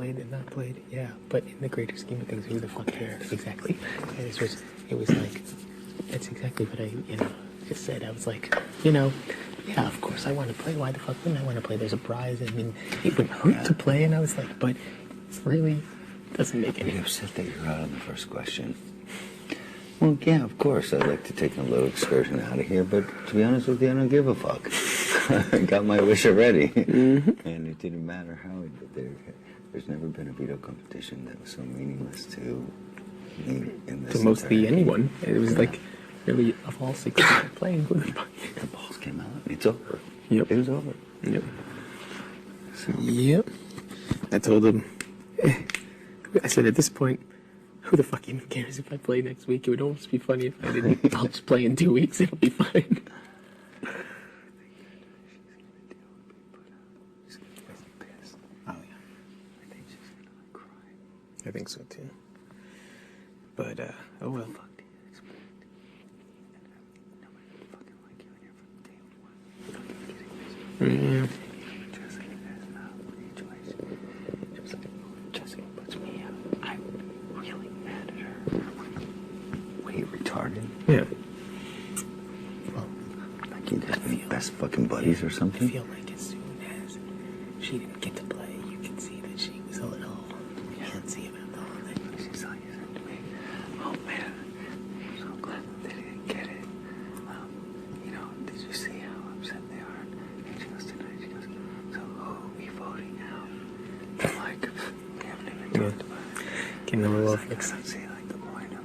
played and not played. Yeah, but in the greater scheme of things, who the fuck cares? Exactly. And it was like, that's exactly what I, just said. I was like, yeah, of course I want to play. Why the fuck wouldn't I want to play? There's a prize. I mean, it would hurt to play. And I was like, but really doesn't make any sense. You said that you're out on the first question. Well, yeah, of course. I'd like to take a little excursion out of here, but to be honest with you, I don't give a fuck. I got my wish already. Mm-hmm. And it didn't matter how I did there. There's never been a veto competition that was so meaningless to me in this. To mostly anyone. It was like, really, of all 6 people playing, the balls came out. It's over. Yep. It was over. Yep. So, yep. I told him, I said, at this point, who the fuck even cares if I play next week? It would almost be funny if I didn't. I'll just play in 2 weeks. It'll be fine. Oh, yeah. I think she's gonna cry. I think so, too. But, oh well. Yeah. Jessica puts me out. I'm really mad at her. Wait, retarded? Yeah. Well, like you guys be best fucking buddies or something? I feel like as soon as she didn't get to play, you could see that she was a little antsy about the whole thing. She's like, you said to me, oh man, I'm so glad that they didn't get it. Did you see how upset they are? And she goes tonight, she goes, so who are we voting out? I'm like, we haven't even talked about it. Getting a little off I don't see like the point of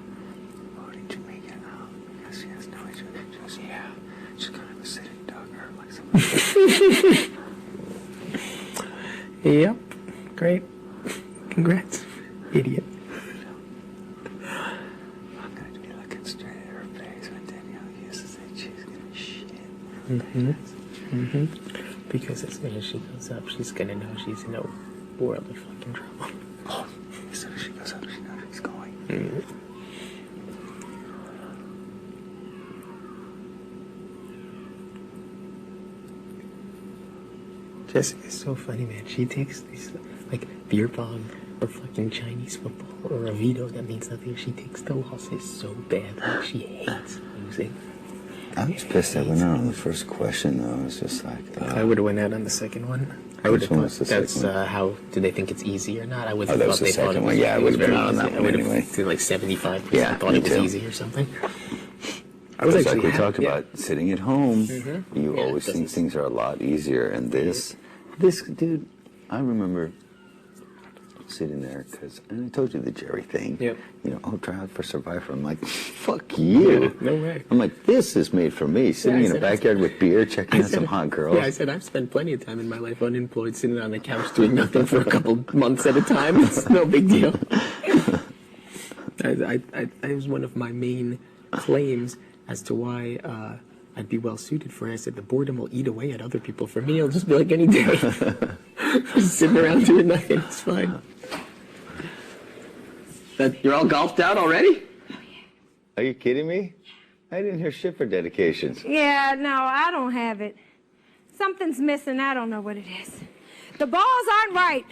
voting Jameka out because she has no issue. She goes, yeah, she's kind of a sitting dog or like something. Yep. Great. Congrats. Idiot. I'm going to be looking straight at her face when Danielle uses it. She's going to shit. Mm-hmm. Mm-hmm. Because as soon as she goes up, she's going to know she's in a world of fucking trouble. Oh, as soon as she goes up, she knows she's going. Mm-hmm. Jessica's so funny, man. She takes these, like, beer pong or fucking Chinese football or a veto that means nothing. She takes the losses so bad. Like, she hates losing. I was pissed I went out on the first question, though. I was just like... I would have went out on the second one. I would have thought that's how... Do they think it's easy or not? I would have thought they thought it was... Yeah, I would have been out on that one anyway. I would have like 75%. Yeah, thought it was easy or something. I was actually like we talked about sitting at home. Mm-hmm. You always think things are a lot easier, and this dude, I remember sitting there and I told you the Jerry thing. Yep. Try out for Survivor. I'm like, fuck you. Yeah, no way. I'm like, this is made for me. Sitting in a backyard with beer, checking out some hot girls. Yeah, I said I've spent plenty of time in my life unemployed, sitting on the couch doing nothing for a couple months at a time. It's no big deal. I was one of my main claims as to why I'd be well suited for it. I said the boredom will eat away at other people. For me, it'll just be like any day. Just sitting around doing nothing. It's fine. You're all golfed out already? Are you kidding me? I didn't hear shit for dedications. Yeah, no, I don't have it. Something's missing. I don't know what it is. The balls aren't right.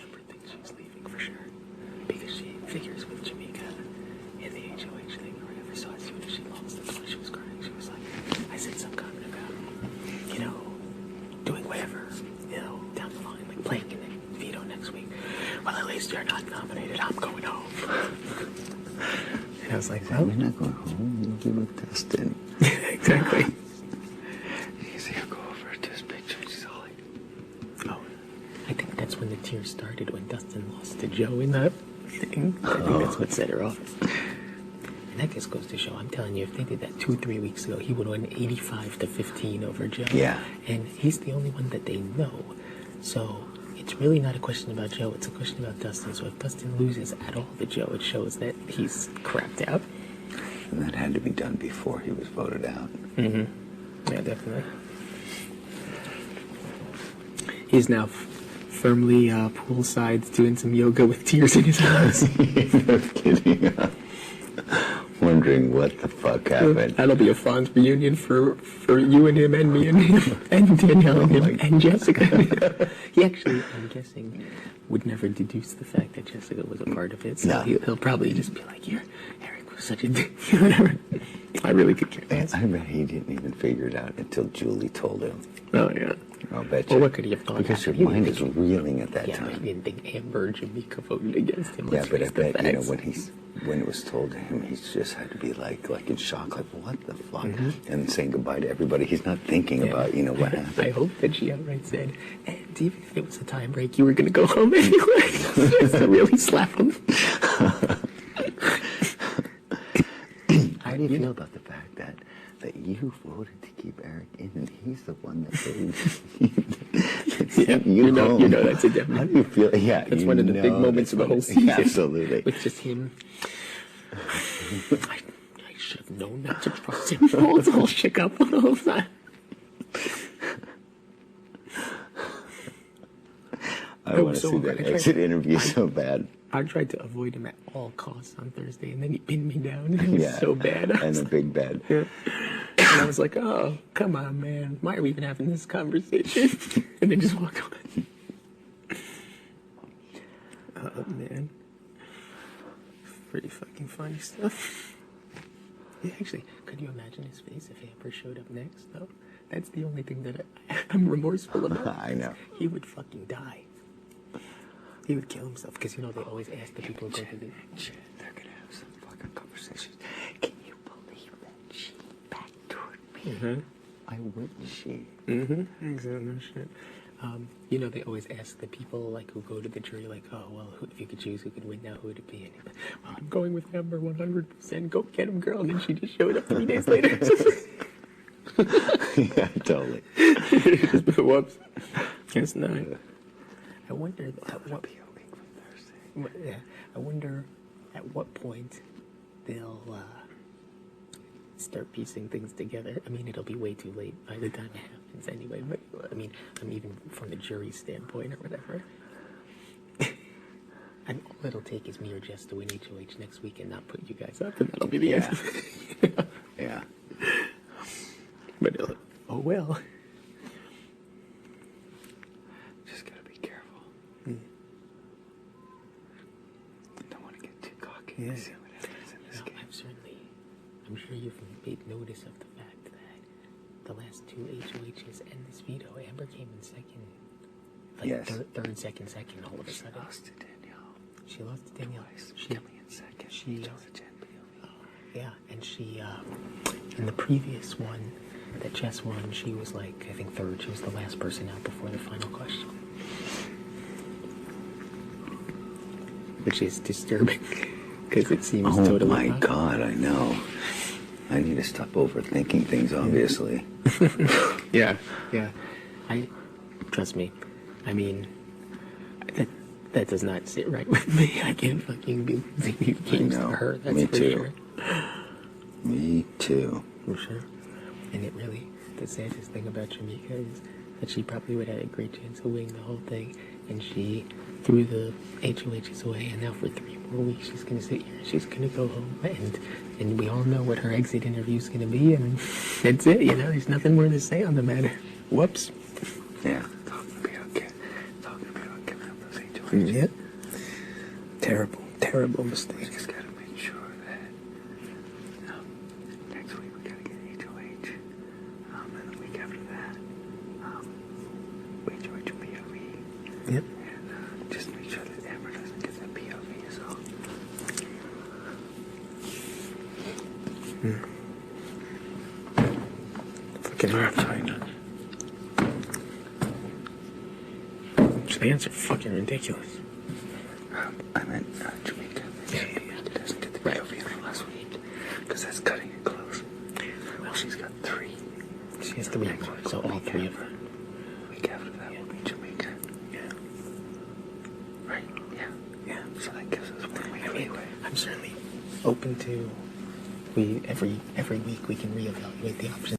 Amber thinks she's leaving for sure. Because she figures with Jameka and the HOH thing or whatever. So as soon as she lost, that's why she was crying. She was like, I said some comment about, doing whatever, down the line, like playing in the veto next week. Well, at least you're not nominated. I'm going home. And I was like, well, you're not going home. You'll be with Dustin. Exactly. You see her go over to his picture. She's all like, oh, I think that's when the tears started, when Dustin lost to Joe in that thing. I think that's what set her off. And that just goes to show, I'm telling you, if they did that 2-3 weeks ago, he would have won 85-15 over Joe. Yeah. And he's the only one that they know. So it's really not a question about Joe, it's a question about Dustin. So if Dustin loses at all to Joe, it shows that he's crapped out. And that had to be done before he was voted out. Mm-hmm. Yeah, definitely. He's now firmly poolside doing some yoga with tears in his eyes. No kidding. wondering what the fuck happened. That'll be a fond reunion for you and him and me and him and Danielle and him and Jessica. He actually, I'm guessing, would never deduce the fact that Jessica was a part of it. So No. he'll probably just be like, Eric was such a dick. Whatever. I really could care less. I bet he didn't even figure it out until Julie told him. Oh, yeah. I'll bet you. Well, what could he have thought? Because your He didn't mind is think- reeling at that Yeah, but time. he didn't think Amber and Jameka voted against him. Yeah, Let's but I face the bet, you know, facts. when it was told to him, he just had to be like in shock, like, what the fuck? And saying goodbye to everybody. He's not thinking about, you know, what happened. I hope that she outright said, and even if it was a time break, you were going to go home anyway. Just to really slap him. How do you feel about the fact that you voted to keep Eric in, and he's the one that voted you home? You know that's a definite. How do you feel? Yeah, That's one of the big moments of the whole season. Absolutely. With just him. I should have known not to trust him. I'll shook up on the whole time. I want to see that exit interview so bad. I tried to avoid him at all costs on Thursday, and then he pinned me down, and it was so bad. And a big bed. Yeah. And I was like, oh, come on, man. Why are we even having this conversation? And then just walk on. Oh, man. Pretty fucking funny stuff. Yeah, actually, could you imagine his face if Amber showed up next, though? That's the only thing that I'm remorseful about. I know. He would fucking die. He would kill himself, because, you know, they always ask the people who go to the... They're going to have some fucking conversations. Can you believe that she backdoored me? Mm-hmm. I witnessed she. Mm-hmm. Exactly. No shit. You know, they always ask the people, like, who go to the jury, like, oh, well, if you could choose who could win now, who would it be? And he's like, well, I'm going with Amber 100%. Go get him, girl. And then she just showed up 3 days later. Yeah, totally. Whoops. It's not. I wonder at what... Yeah, I wonder at what point they'll start piecing things together. I mean, it'll be way too late by the time it happens anyway. But I mean, even from the jury standpoint or whatever. And all it'll take is me or Jess to win HOH next week and not put you guys up, and that'll be the end. Yeah. But oh well. Just gotta be careful. Don't want to get too cocky. Yeah. See what happens in this game. I'm sure you've made notice of the fact that the last 2 HOHs and this veto, Amber came in second. Like Yes. third, second, all of a sudden. Lost to Danielle. She lost to Danielle. She kept me in second. She chose a 10 POV. Yeah, and she, in the previous one that Jess won, she was like, I think third. She was the last person out before the final question. Which is disturbing, because it seems totally... Oh my wrong. God, I know. I need to stop overthinking things, obviously. Yeah. Trust me. I mean, that does not sit right with me. I can't fucking be losing games to her. That's Me for too. sure. Me too. For sure. And it really, the saddest thing about Jameka is that she probably would have had a great chance of winning the whole thing, and she threw the HOHs away, and now for 3 more weeks she's going to sit here, she's going to go home, and we all know what her exit interview is going to be, and that's it, you know, there's nothing more to say on the matter. Whoops. Yeah. Talking about giving up those HOHs. Yep. Terrible mistake. We just gotta make sure that next week we gotta get HOH. And the week after that, HOH and POV. Yep. And just make sure that Amber doesn't get that POV as well. Fucking China. Spans are fucking ridiculous. I meant Jameka. Yeah. Doesn't get the POV in the last week because that's cutting it close. Well, she's got 3. She has 3 more, so all 3 of her. Week after that will be Jameka. Yeah. Right? Yeah. So that gives us 1 week anyway. I'm certainly open to every week we can reevaluate the options.